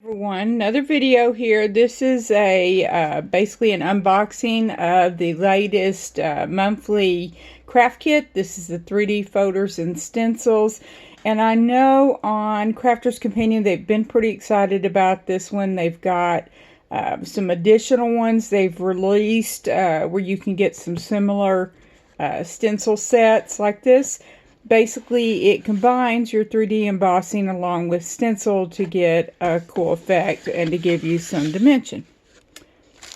Everyone, another video here. This is a basically an unboxing of the latest monthly craft kit. This is the 3D folders and stencils, and I know on Crafters Companion they've been pretty excited about this one. They've got some additional ones they've released where you can get some similar stencil sets like this. Basically, it combines your 3D embossing along with stencil to get a cool effect and to give you some dimension.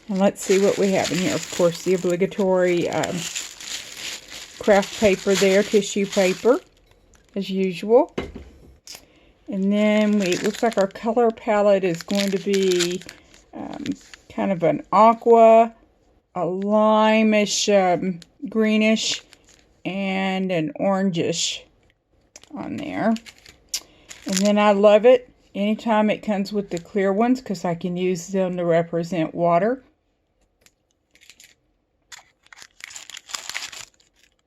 And let's see what we have in here. Of course, the obligatory craft paper there, tissue paper, as usual. And then it looks like our color palette is going to be kind of an aqua, a limeish, greenish, and an orangish on there. And then I love it anytime it comes with the clear ones because I can use them to represent water.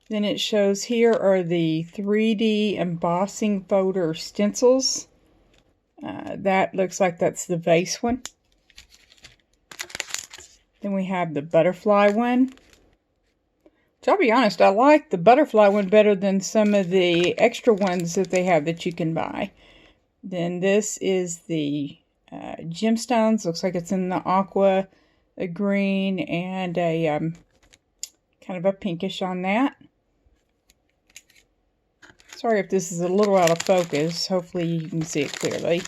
Then it shows here are the 3D embossing folder stencils. That looks like that's the vase one. Then we have the butterfly one. I'll be honest, I like the butterfly one better than some of the extra ones that they have that you can buy. Then this is the gemstones. Looks like it's in the aqua, a green, and a kind of a pinkish on that. Sorry if this is a little out of focus. Hopefully you can see it clearly.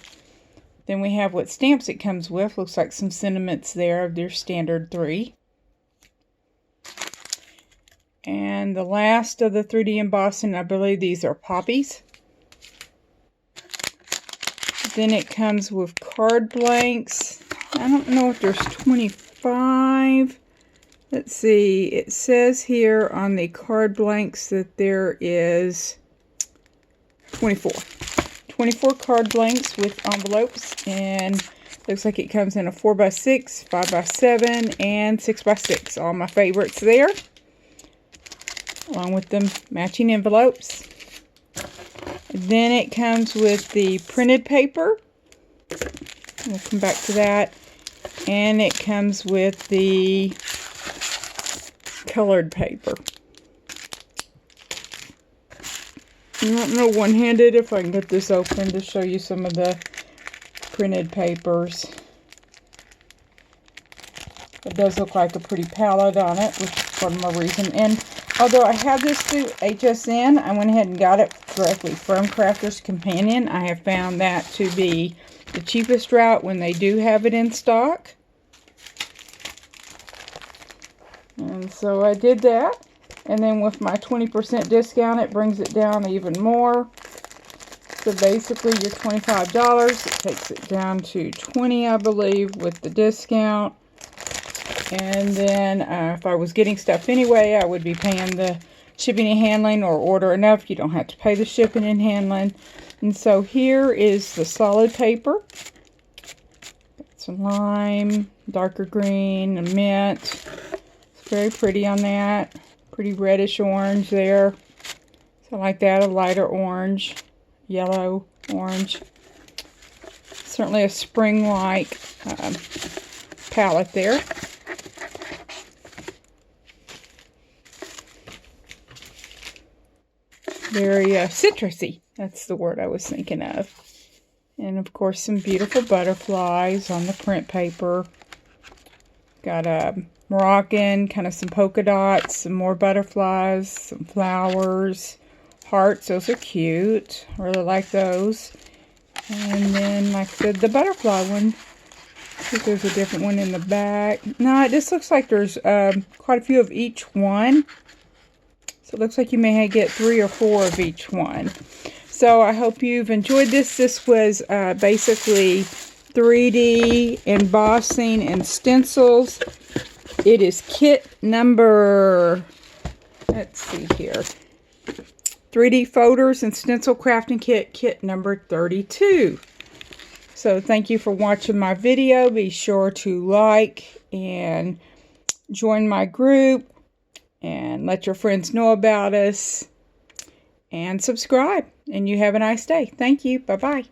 Then we have what stamps it comes with. Looks like some sentiments there of their standard 3. And the last of the 3D embossing, I believe these are poppies. Then it comes with card blanks. I don't know if there's 25. Let's see. It says here on the card blanks that there is 24. 24 card blanks with envelopes. And looks like it comes in a 4x6, 5x7, and 6x6. All my favorites there, along with the matching envelopes. Then it comes with the printed paper. We'll come back to that. And it comes with the colored paper. I don't know one-handed if I can get this open to show you some of the printed papers. It does look like a pretty palette on it, which is part of my reason. And although I have this through HSN, I went ahead and got it directly from Crafters Companion. I have found that to be the cheapest route when they do have it in stock. And so I did that. And then with my 20% discount, it brings it down even more. So basically your $25, it takes it down to $20, I believe, with the discount. And then if I was getting stuff anyway, I would be paying the shipping and handling, or order enough. You don't have to pay the shipping and handling. And so here is the solid paper. It's a lime, darker green, a mint. It's very pretty on that. Pretty reddish orange there. So like that, a lighter orange, yellow, orange. Certainly a spring-like palette there. Very citrusy. That's the word I was thinking of. And of course some beautiful butterflies on the print paper. Got a Moroccan, kind of some polka dots, some more butterflies, some flowers, hearts. Those are cute. I really like those. And then, like I said, the butterfly one. I think there's a different one in the back. No, it just looks like there's quite a few of each one. So it looks like you may get 3 or 4 of each one. So I hope you've enjoyed this. This was basically 3D embossing and stencils. It is kit number, let's see here, 3D folders and stencil crafting kit number 32. So thank you for watching my video. Be sure to like and join my group. And let your friends know about us. And subscribe. And you have a nice day. Thank you. Bye-bye.